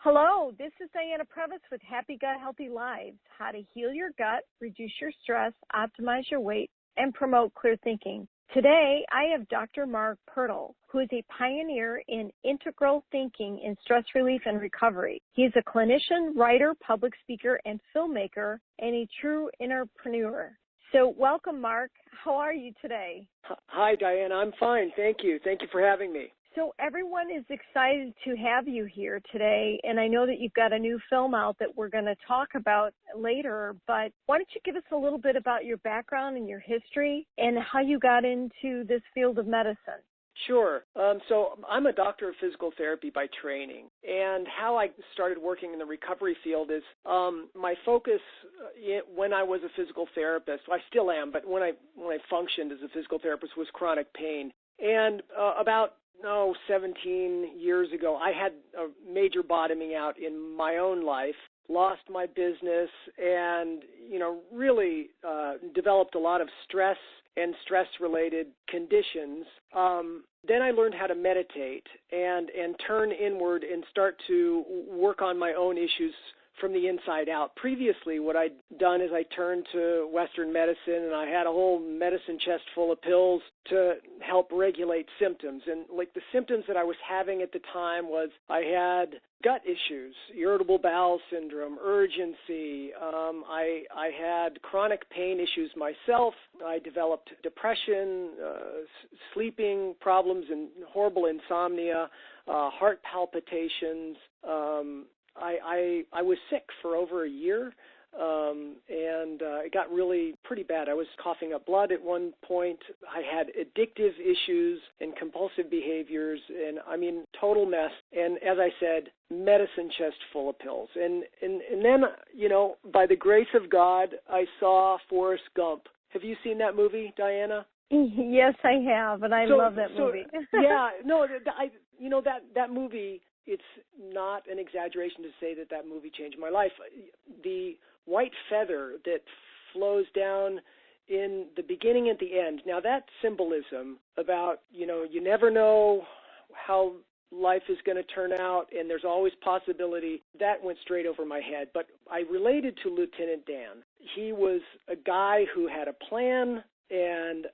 Hello, this is Diane with Happy Gut, Healthy Lives, how to heal your gut, reduce your stress, optimize your weight, and promote clear thinking. Today, I have Dr. Mark Pirtle, who is a pioneer in integral thinking in stress relief and recovery. He is a clinician, writer, public speaker, and filmmaker, and a true entrepreneur. So welcome, Mark. How are you today? Hi, Diane. I'm fine. Thank you. Thank you for having me. So everyone is excited to have you here today, and I know that you've got a new film out that we're going to talk about later, but why don't you give us a little bit about your background and your history and how you got into this field of medicine? Sure. So I'm a doctor of physical therapy by training, and how I started working in the recovery field is my focus when I was a physical therapist, I still am, but when I functioned as a physical therapist was chronic pain. And about 17 years ago, I had a major bottoming out in my own life, lost my business, and, really developed a lot of stress and stress-related conditions. Then I learned how to meditate and turn inward and start to work on my own issues from the inside out. Previously, what I'd done is I turned to Western medicine, and I had a whole medicine chest full of pills to help regulate symptoms. And like the symptoms that I was having at the time was I had gut issues, irritable bowel syndrome, urgency. I had chronic pain issues myself. I developed depression, sleeping problems, and horrible insomnia, heart palpitations. I was sick for over a year, and it got really pretty bad. I was coughing up blood at one point. I had addictive issues and compulsive behaviors, and total mess. And as I said, medicine chest full of pills. And then, by the grace of God, I saw Forrest Gump. Have you seen that movie, Diana? Yes, I have, and I love that movie. That movie. It's not an exaggeration to say that movie changed my life. The white feather that flows down in the beginning and the end. Now that symbolism about, you never know how life is going to turn out and there's always possibility, that went straight over my head. But I related to Lieutenant Dan. He was a guy who had a plan, and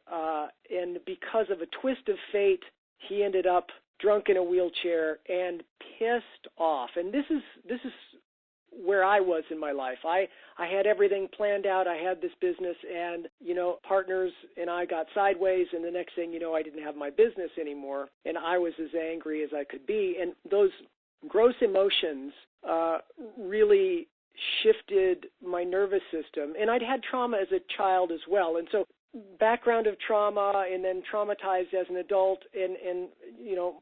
because of a twist of fate, he ended up drunk in a wheelchair and pissed off. And this is where I was in my life. I had everything planned out. I had this business, and partners and I got sideways, and the next thing you know, I didn't have my business anymore, and I was as angry as I could be. And those gross emotions really shifted my nervous system. And I'd had trauma as a child as well, and so background of trauma and then traumatized as an adult, and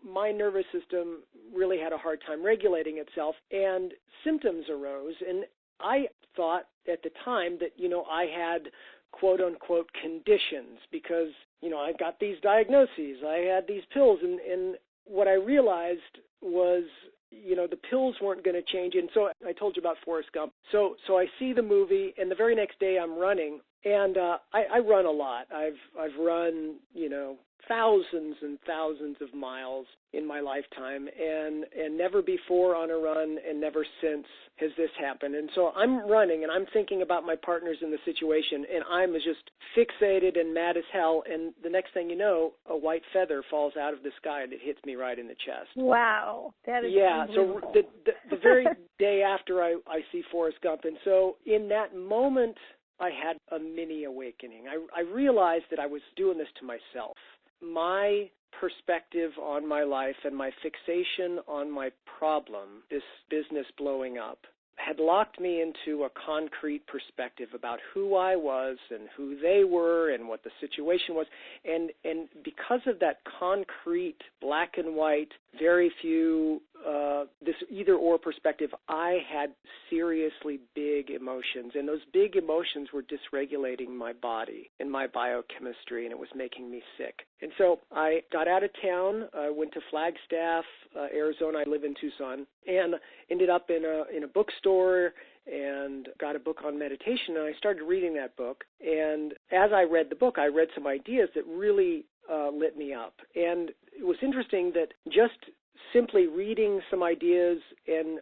my nervous system really had a hard time regulating itself, and symptoms arose. And I thought at the time that I had quote unquote conditions because I got these diagnoses, I had these pills, and what I realized was the pills weren't going to change. And so I told you about Forrest Gump. So I see the movie, and the very next day I'm running. And I run a lot. I've run, thousands and thousands of miles in my lifetime, and never before on a run and never since has this happened. And so I'm running, and I'm thinking about my partners in the situation, and I'm just fixated and mad as hell. And the next thing you know, a white feather falls out of the sky and it hits me right in the chest. Wow, that is unbelievable. So the very day after I see Forrest Gump, and so in that moment, I had a mini awakening. I realized that I was doing this to myself. My perspective on my life and my fixation on my problem, this business blowing up, had locked me into a concrete perspective about who I was and who they were and what the situation was. And because of that concrete, black and white, very few, this either-or perspective, I had seriously big emotions. And those big emotions were dysregulating my body and my biochemistry, and it was making me sick. And so I got out of town, I went to Flagstaff, Arizona. I live in Tucson, and ended up in a bookstore and got a book on meditation, and I started reading that book. And as I read the book, I read some ideas that really lit me up. And it was interesting that just simply reading some ideas and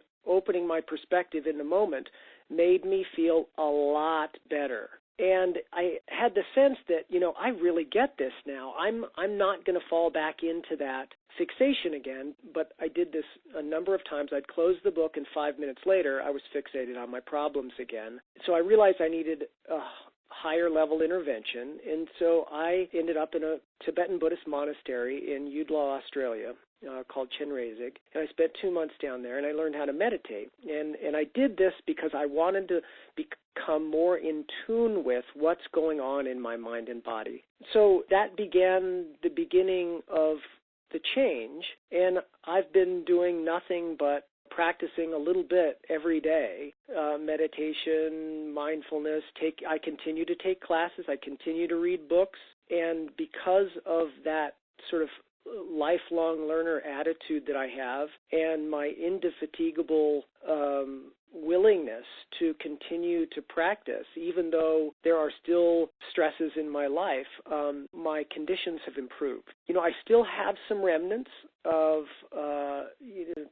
changing my perspective in the moment made me feel a lot better. And I had the sense that, I really get this now. I'm not going to fall back into that fixation again, but I did this a number of times. I'd close the book, and 5 minutes later, I was fixated on my problems again. So I realized I needed a higher level intervention, and so I ended up in a Tibetan Buddhist monastery in Yudlaw, Australia, called Chenrezig, and I spent 2 months down there, and I learned how to meditate. And I did this because I wanted to become more in tune with what's going on in my mind and body. So that began the beginning of the change, and I've been doing nothing but practicing a little bit every day, meditation, mindfulness. I continue to take classes. I continue to read books, and because of that sort of lifelong learner attitude that I have and my indefatigable willingness to continue to practice, even though there are still stresses in my life, my conditions have improved. I still have some remnants of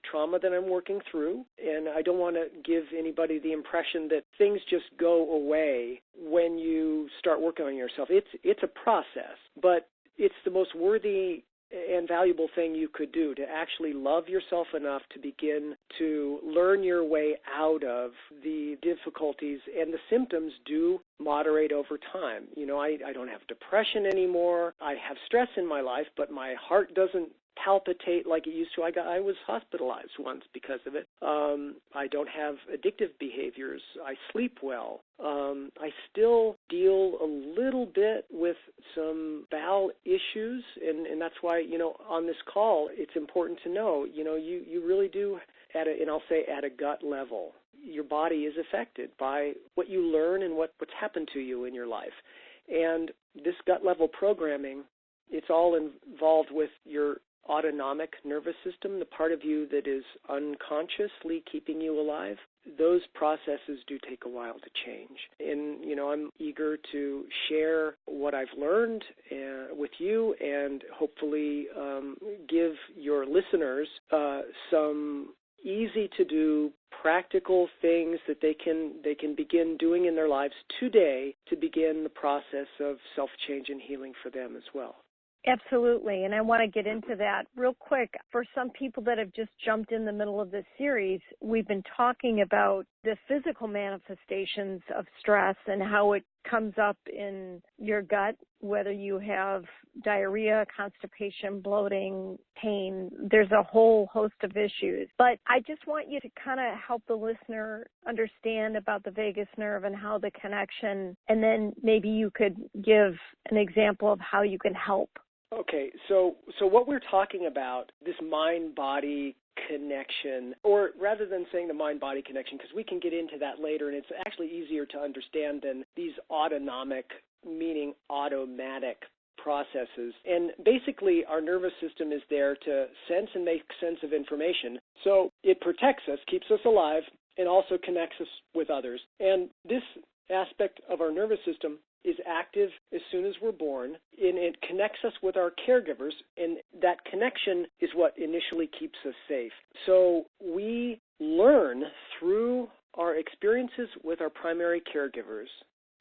trauma that I'm working through, and I don't want to give anybody the impression that things just go away when you start working on yourself. It's a process, but it's the most worthy and valuable thing you could do, to actually love yourself enough to begin to learn your way out of the difficulties, and the symptoms do moderate over time. I don't have depression anymore. I have stress in my life, but my heart doesn't palpitate like it used to. I was hospitalized once because of it. I don't have addictive behaviors. I sleep well. I still deal a little bit with some bowel issues, and that's why, on this call, it's important to know, you really do, and I'll say at a gut level, your body is affected by what you learn and what's happened to you in your life. And this gut level programming, it's all involved with your autonomic nervous system, the part of you that is unconsciously keeping you alive. Those processes do take a while to change. And, I'm eager to share what I've learned with you, and hopefully give your listeners some easy-to-do, practical things that they can begin doing in their lives today to begin the process of self-change and healing for them as well. Absolutely, and I want to get into that real quick. For some people that have just jumped in the middle of this series, we've been talking about the physical manifestations of stress and how it comes up in your gut, whether you have diarrhea, constipation, bloating, pain. There's a whole host of issues. But I just want you to kind of help the listener understand about the vagus nerve and how the connection, and then maybe you could give an example of how you can help. Okay, so what we're talking about, this mind-body connection, or rather than saying the mind-body connection, because we can get into that later, and it's actually easier to understand than these autonomic, meaning automatic processes. And basically, our nervous system is there to sense and make sense of information. So it protects us, keeps us alive, and also connects us with others. And this aspect of our nervous system is active as soon as we're born, and it connects us with our caregivers, and that connection is what initially keeps us safe. So we learn through our experiences with our primary caregivers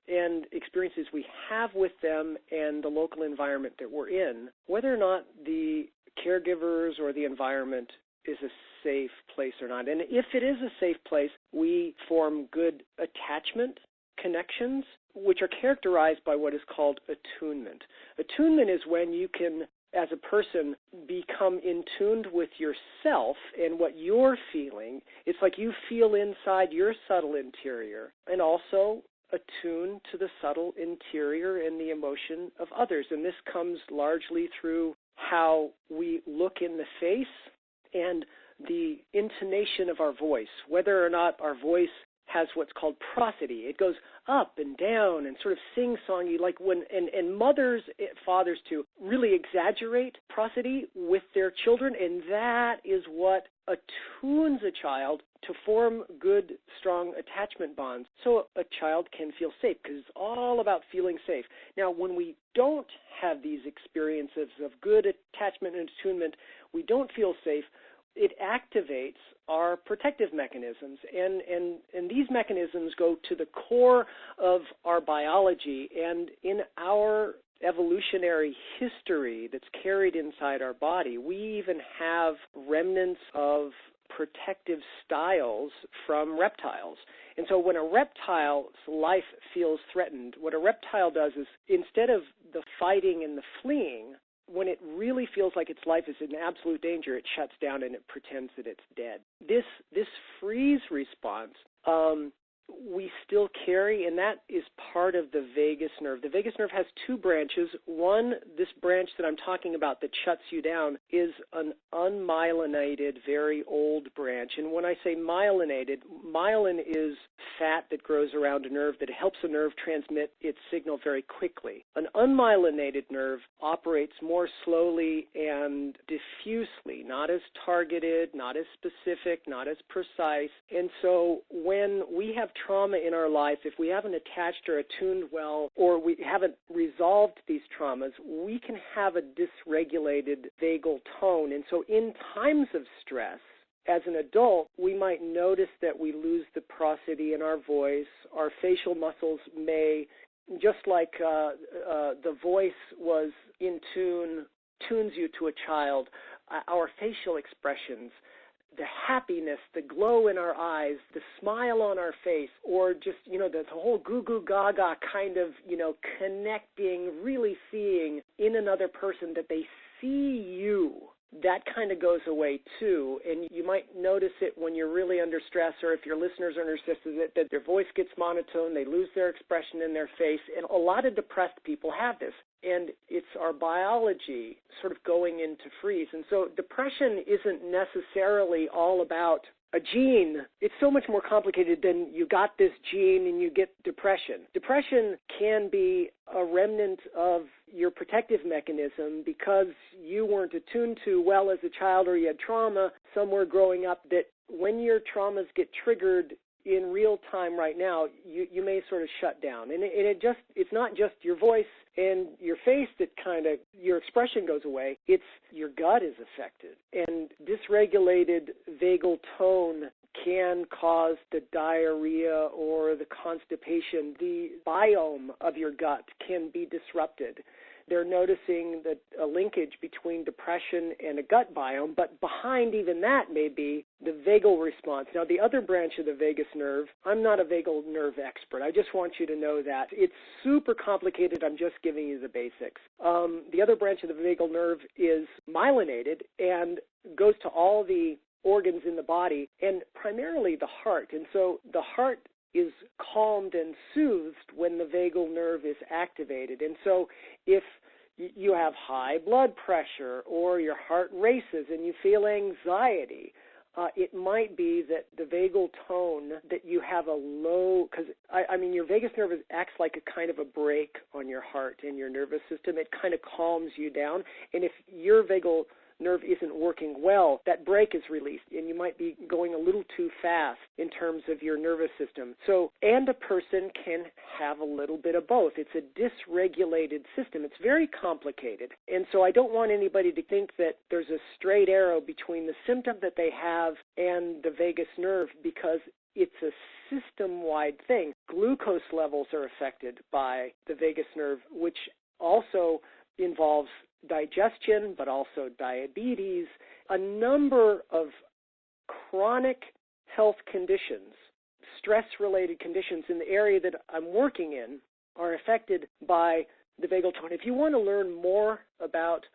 and experiences we have with them and the local environment that we're in, whether or not the caregivers or the environment is a safe place or not. And if it is a safe place, we form good attachment connections, which are characterized by what is called attunement. Attunement is when you can, as a person, become in tune with yourself and what you're feeling. It's like you feel inside your subtle interior, and also attune to the subtle interior and the emotion of others. And this comes largely through how we look in the face and the intonation of our voice, whether or not our voice has what's called prosody. It goes up and down and sort of sing-songy, like when, and mothers, fathers too, really exaggerate prosody with their children, and that is what attunes a child to form good, strong attachment bonds so a child can feel safe, because it's all about feeling safe. Now, when we don't have these experiences of good attachment and attunement, we don't feel safe, it activates our protective mechanisms, and these mechanisms go to the core of our biology, and in our evolutionary history that's carried inside our body, we even have remnants of protective styles from reptiles. And so when a reptile's life feels threatened, what a reptile does is, instead of the fighting and the fleeing, when it really feels like its life is in absolute danger, it shuts down and it pretends that it's dead. This freeze response we still carry, and that is part of the vagus nerve. The vagus nerve has two branches. One, this branch that I'm talking about that shuts you down, is an unmyelinated, very old branch. And when I say myelinated, myelin is fat that grows around a nerve that helps a nerve transmit its signal very quickly. An unmyelinated nerve operates more slowly and diffusely, not as targeted, not as specific, not as precise. And so when we have trauma in our life, if we haven't attached or attuned well, or we haven't resolved these traumas, we can have a dysregulated vagal tone. And so in times of stress, as an adult, we might notice that we lose the prosody in our voice. Our facial muscles may, just like the voice was in tune, tunes you to a child, our facial expressions, the happiness, the glow in our eyes, the smile on our face, or just, the whole goo-goo gaga kind of, connecting, really seeing in another person that they see you, that kind of goes away too. And you might notice it when you're really under stress, or if your listeners are under stress, that their voice gets monotone, they lose their expression in their face. And a lot of depressed people have this. And it's our biology sort of going into freeze. And so depression isn't necessarily all about a gene. It's so much more complicated than you got this gene and you get depression. Depression can be a remnant of your protective mechanism because you weren't attuned to well as a child, or you had trauma somewhere growing up that when your traumas get triggered in real time right now, you may sort of shut down. And it's not just your voice and your face that kind of, your expression goes away. It's your gut is affected. And dysregulated vagal tone can cause the diarrhea or the constipation. The biome of your gut can be disrupted. They're noticing that a linkage between depression and a gut biome, but behind even that may be the vagal response. Now, the other branch of the vagus nerve, I'm not a vagal nerve expert. I just want you to know that. It's super complicated. I'm just giving you the basics. The other branch of the vagal nerve is myelinated and goes to all the organs in the body, and primarily the heart. And so the heart is calmed and soothed when the vagal nerve is activated. And so if you have high blood pressure or your heart races and you feel anxiety, it might be that the vagal tone, that you have a low, because your vagus nerve acts like a kind of a brake on your heart and your nervous system. It kind of calms you down. And if your vagal nerve isn't working well, that brake is released, and you might be going a little too fast in terms of your nervous system. So, and a person can have a little bit of both. It's a dysregulated system. It's very complicated. And so I don't want anybody to think that there's a straight arrow between the symptom that they have and the vagus nerve, because it's a system-wide thing. Glucose levels are affected by the vagus nerve, which also involves digestion, but also diabetes, a number of chronic health conditions, stress-related conditions in the area that I'm working in are affected by the vagal tone. If you want to learn more about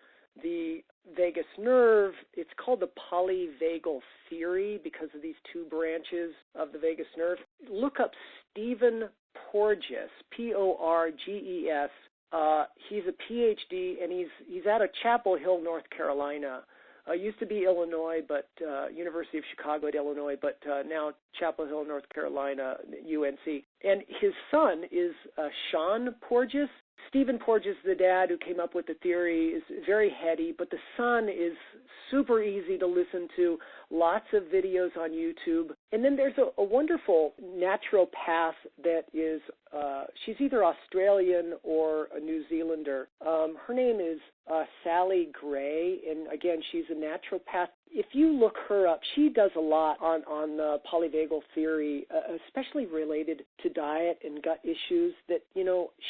the vagus nerve, it's called the Polyvagal Theory because of these two branches of the vagus nerve. Look up Stephen Porges, Porges. He's a PhD, and he's out of Chapel Hill, North Carolina. Used to be Illinois, but University of Chicago at Illinois, but now Chapel Hill, North Carolina, UNC. And his son is Sean Porges. Stephen Porges, the dad who came up with the theory, is very heady, but the son is super easy to listen to, lots of videos on YouTube. And then there's a wonderful naturopath that is, she's either Australian or a New Zealander. Her name is Sally Gray, and again, she's a naturopath. if you look her up, she does a lot on polyvagal theory, especially related to diet and gut issues that,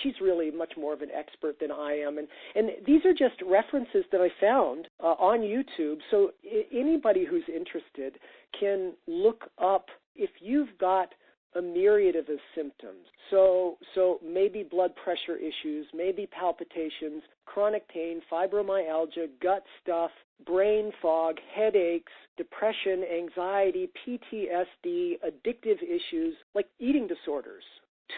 she's really much more of an expert than I am. And these are just references that I found on YouTube. So anybody who's interested can look up if you've got a myriad of symptoms. So maybe blood pressure issues, maybe palpitations, chronic pain, fibromyalgia, gut stuff, brain fog, headaches, depression, anxiety, PTSD, addictive issues, like eating disorders,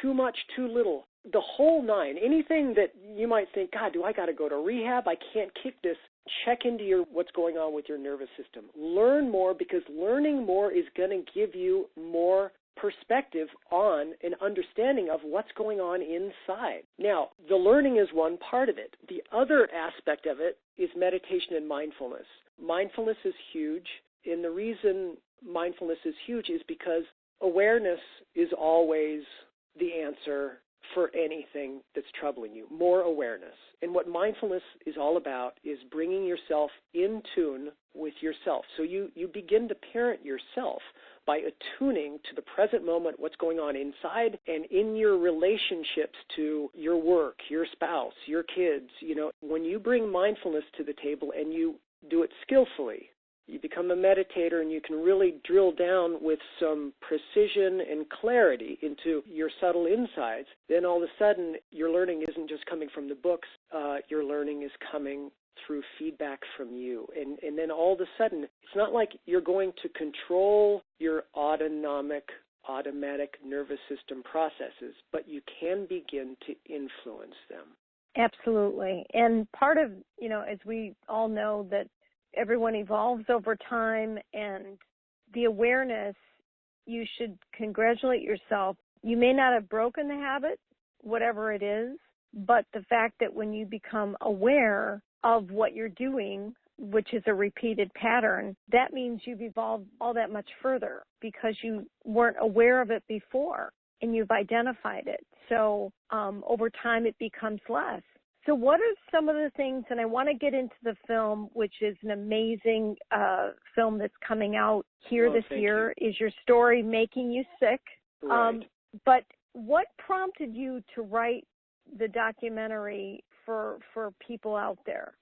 too much, too little, the whole nine. Anything that you might think, God, do I got to go to rehab? I can't kick this. Check into what's going on with your nervous system. Learn more, because learning more is going to give you more perspective on an understanding of what's going on inside. Now, the learning is one part of it. The other aspect of it is meditation and mindfulness. Mindfulness is huge, and the reason mindfulness is huge is because awareness is always the answer for anything that's troubling you, more awareness. And what mindfulness is all about is bringing yourself in tune with yourself. So you begin to parent yourself by attuning to the present moment, what's going on inside and in your relationships to your work, your spouse, your kids. When you bring mindfulness to the table and you do it skillfully, you become a meditator, and you can really drill down with some precision and clarity into your subtle insides. Then all of a sudden, your learning isn't just coming from the books. Your learning is coming through feedback from you. And then all of a sudden, it's not like you're going to control your automatic nervous system processes, but you can begin to influence them. Absolutely. And part of, as we all know, that everyone evolves over time, and the awareness, you should congratulate yourself. You may not have broken the habit, whatever it is, but the fact that when you become aware of what you're doing, which is a repeated pattern, that means you've evolved all that much further because you weren't aware of it before and you've identified it. So over time, it becomes less. So what are some of the things, and I want to get into the film, which is an amazing film that's coming out here this year, is Your Story Making You Sick? Right. But what prompted you to write the documentary for people out there?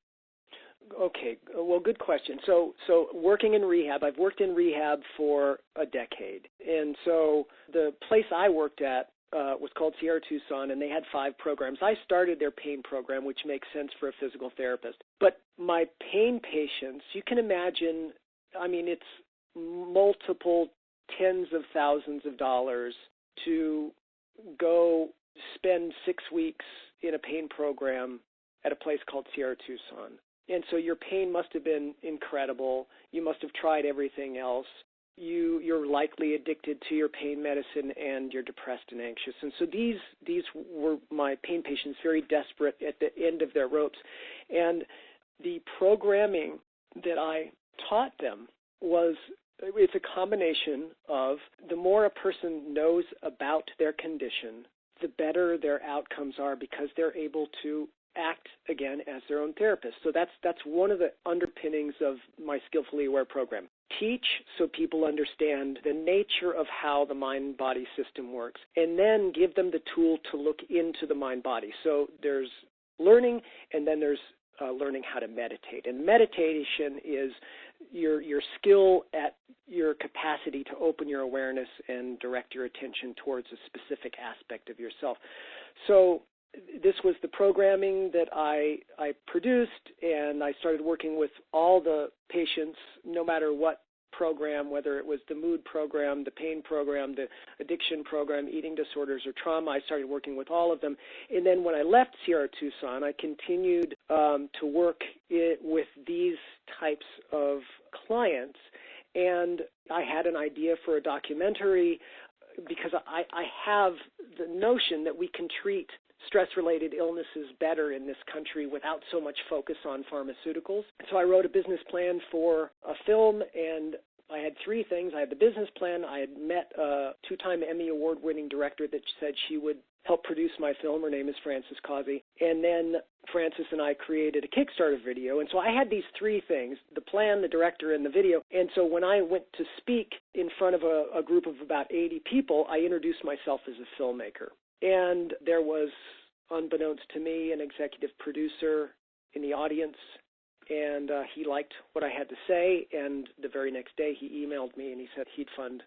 Okay, well, good question. So working in rehab, I've worked in rehab for a decade. And so the place I worked at was called Sierra Tucson, and they had 5 programs. I started their pain program, which makes sense for a physical therapist. But my pain patients, you can imagine, it's multiple tens of thousands of dollars to go spend 6 weeks in a pain program at a place called Sierra Tucson. And so your pain must have been incredible. You must have tried everything else. You're likely addicted to your pain medicine, and you're depressed and anxious. And so these were my pain patients, very desperate at the end of their ropes. And the programming that I taught them it's a combination of the more a person knows about their condition, the better their outcomes are, because they're able to act again as their own therapist. So that's one of the underpinnings of my Skillfully Aware program. Teach so people understand the nature of how the mind-body system works, and then give them the tool to look into the mind-body. So there's learning, and then there's learning how to meditate. And meditation is your skill at your capacity to open your awareness and direct your attention towards a specific aspect of yourself. So this was the programming that I produced, and I started working with all the patients, no matter what program, whether it was the mood program, the pain program, the addiction program, eating disorders, or trauma. I started working with all of them. And then when I left Sierra Tucson, I continued to work with these types of clients. And I had an idea for a documentary because I have the notion that we can treat stress-related illnesses better in this country without so much focus on pharmaceuticals. So I wrote a business plan for a film and I had three things. I had the business plan. I had met a 2-time Emmy Award-winning director that said she would help produce my film. Her name is Frances Causey. And then Frances and I created a Kickstarter video. And so I had these three things, the plan, the director, and the video. And so when I went to speak in front of a group of about 80 people, I introduced myself as a filmmaker. And there was, unbeknownst to me, an executive producer in the audience. And he liked what I had to say. And the very next day, he emailed me and he said he'd fund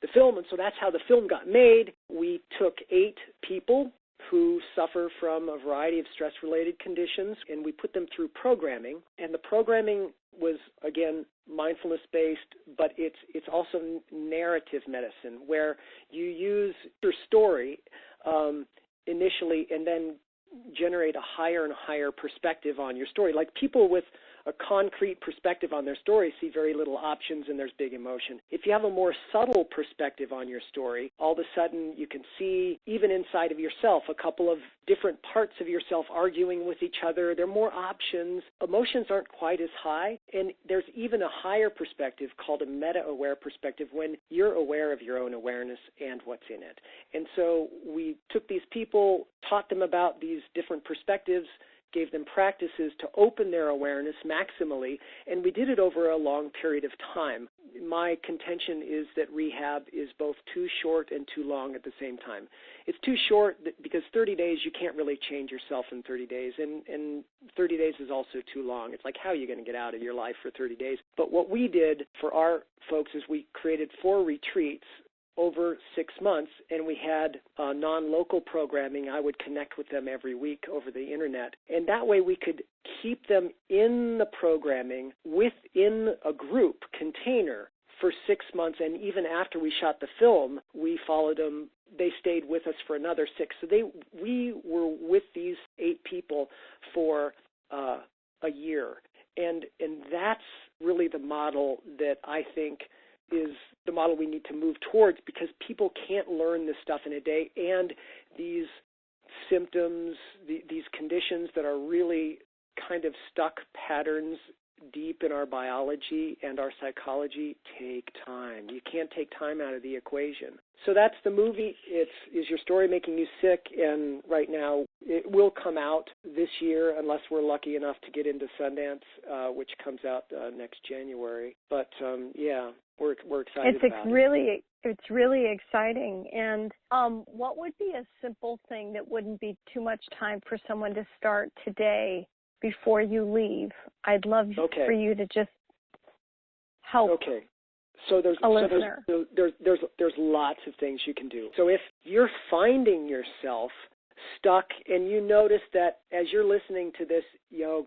the film. And so that's how the film got made. We took 8 people who suffer from a variety of stress-related conditions, and we put them through programming. And the programming was, again, mindfulness-based, but it's also narrative medicine, where you use your story initially and then generate a higher and higher perspective on your story. Like people with a concrete perspective on their story see very little options and there's big emotion. If you have a more subtle perspective on your story, all of a sudden you can see, even inside of yourself, a couple of different parts of yourself arguing with each other. There are more options. Emotions aren't quite as high. And there's even a higher perspective called a meta-aware perspective when you're aware of your own awareness and what's in it. And so we took these people, taught them about these different perspectives, gave them practices to open their awareness maximally, and we did it over a long period of time. My contention is that rehab is both too short and too long at the same time. It's too short because 30 days, you can't really change yourself in 30 days, and 30 days is also too long. It's like, how are you going to get out of your life for 30 days? But what we did for our folks is we created 4 retreats over 6 months, and we had non-local programming. I would connect with them every week over the internet, and that way we could keep them in the programming within a group container for 6 months, and even after we shot the film, we followed them. They stayed with us for another 6. So we were with these 8 people for a year, and that's really the model that I think is the model we need to move towards, because people can't learn this stuff in a day, and these symptoms, these conditions that are really kind of stuck patterns deep in our biology and our psychology take time. You can't take time out of the equation. So that's the movie. Is Your Story Making You Sick? And right now it will come out this year unless we're lucky enough to get into Sundance, which comes out next January. But yeah, we're excited about it. It's really exciting. And what would be a simple thing that wouldn't be too much time for someone to start today before you leave? I'd love for you to just help. Okay. So there's lots of things you can do. So if you're finding yourself stuck and you notice that as you're listening to this, your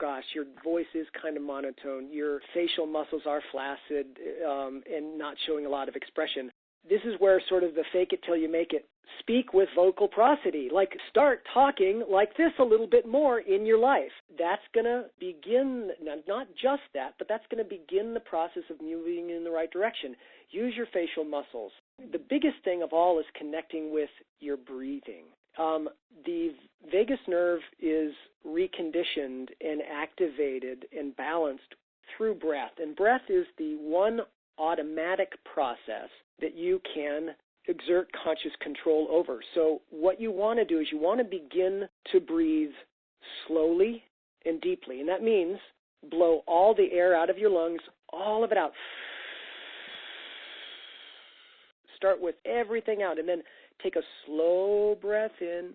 voice is kind of monotone, your facial muscles are flaccid and not showing a lot of expression, this is where sort of the fake it till you make it. Speak with vocal prosody. Like, start talking like this a little bit more in your life. That's going to begin, not just that, but that's going to begin the process of moving in the right direction. Use your facial muscles. The biggest thing of all is connecting with your breathing. The vagus nerve is reconditioned and activated and balanced through breath. And breath is the one automatic process that you can exert conscious control over. So what you want to do is you want to begin to breathe slowly and deeply. And that means blow all the air out of your lungs, all of it out. Start with everything out, and then take a slow breath in,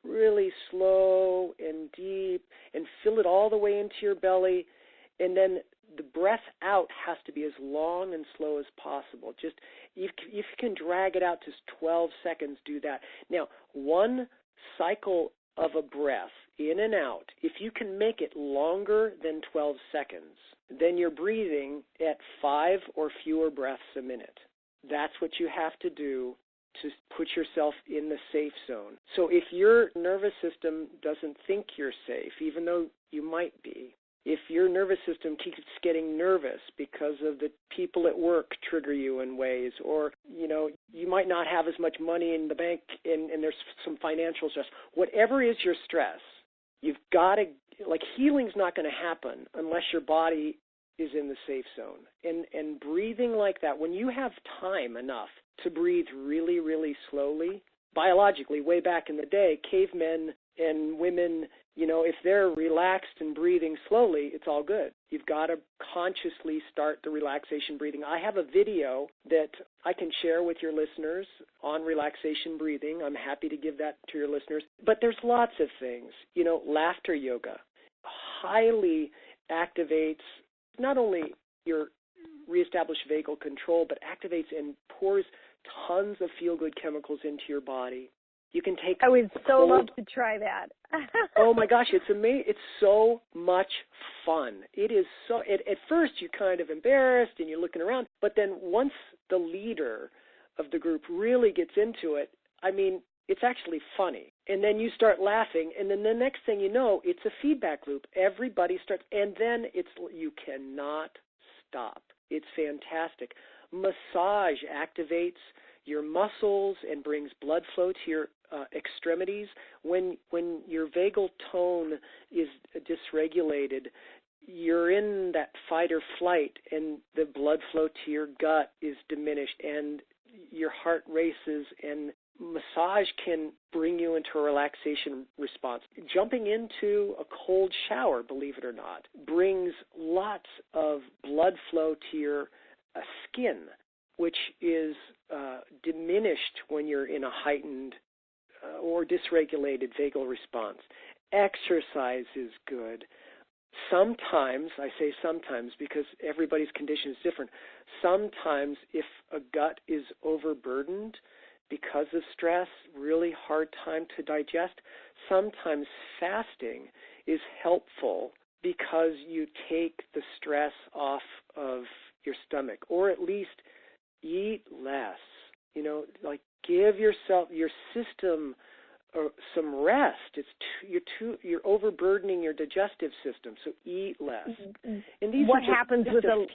really slow and deep, and fill it all the way into your belly. And then the breath out has to be as long and slow as possible. Just if you can drag it out to 12 seconds, do that. Now, one cycle of a breath in and out, if you can make it longer than 12 seconds, then you're breathing at 5 or fewer breaths a minute. That's what you have to do to put yourself in the safe zone. So if your nervous system doesn't think you're safe, even though you might be, if your nervous system keeps getting nervous because of the people at work trigger you in ways, or, you might not have as much money in the bank and there's some financial stress, whatever is your stress, you've got to, healing's not going to happen unless your body is in the safe zone. And breathing like that, when you have time enough to breathe really, really slowly, biologically, way back in the day, cavemen and women, if they're relaxed and breathing slowly, it's all good. You've got to consciously start the relaxation breathing. I have a video that I can share with your listeners on relaxation breathing. I'm happy to give that to your listeners. But there's lots of things. Laughter yoga highly activates not only your reestablished vagal control, but activates and pours tons of feel-good chemicals into your body. You can take. I would so love to try that. Oh my gosh, it's amazing! It's so much fun. It is so. At first, you're kind of embarrassed and you're looking around, but then once the leader of the group really gets into it, it's actually funny. And then you start laughing, and then the next thing you know, it's a feedback loop. Everybody starts, and then you cannot stop. It's fantastic. Massage activates your muscles and brings blood flow to your extremities. When your vagal tone is dysregulated, you're in that fight or flight, and the blood flow to your gut is diminished, and your heart races, and massage can bring you into a relaxation response. Jumping into a cold shower, believe it or not, brings lots of blood flow to your skin, which is diminished when you're in a heightened or dysregulated vagal response. Exercise is good. Sometimes, I say sometimes because everybody's condition is different, sometimes if a gut is overburdened because of stress, really hard time to digest, sometimes fasting is helpful because you take the stress off of your stomach, or at least eat less. Give yourself, your system, some rest. You're overburdening your digestive system, so eat less. Mm-hmm. And these what happens with a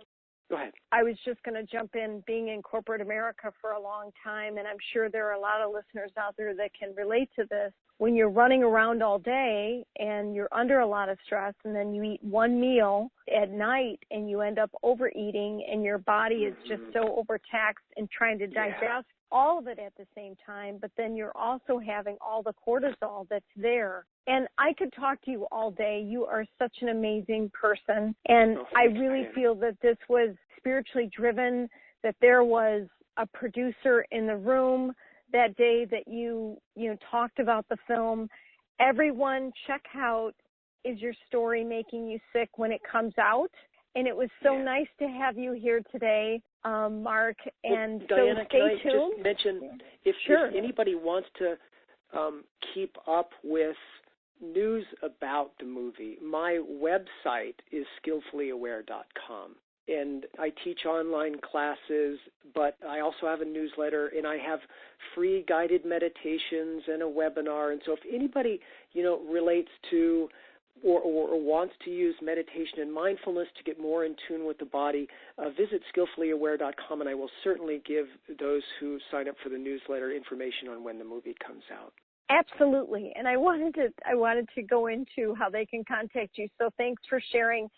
Go ahead. I was just going to jump in, being in corporate America for a long time, and I'm sure there are a lot of listeners out there that can relate to this. When you're running around all day and you're under a lot of stress, and then you eat one meal at night and you end up overeating, and your body is just so overtaxed and trying to digest all of it at the same time, but then you're also having all the cortisol that's there. And I could talk to you all day. You are such an amazing person. And I really feel that this was spiritually driven, that there was a producer in the room that day that you talked about the film. Everyone, check out Is Your Story Making You Sick when it comes out? And it was so nice to have you here today, Mark. And Diana, so stay tuned. Can I just mention, if anybody wants to keep up with news about the movie, my website is skillfullyaware.com. And I teach online classes, but I also have a newsletter, and I have free guided meditations and a webinar. And so if anybody, relates to or wants to use meditation and mindfulness to get more in tune with the body, visit skillfullyaware.com, and I will certainly give those who sign up for the newsletter information on when the movie comes out. Absolutely. And I wanted to go into how they can contact you. So thanks for sharing.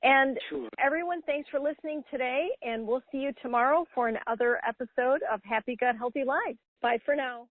And everyone, thanks for listening today, and we'll see you tomorrow for another episode of Happy Gut, Healthy Life. Bye for now.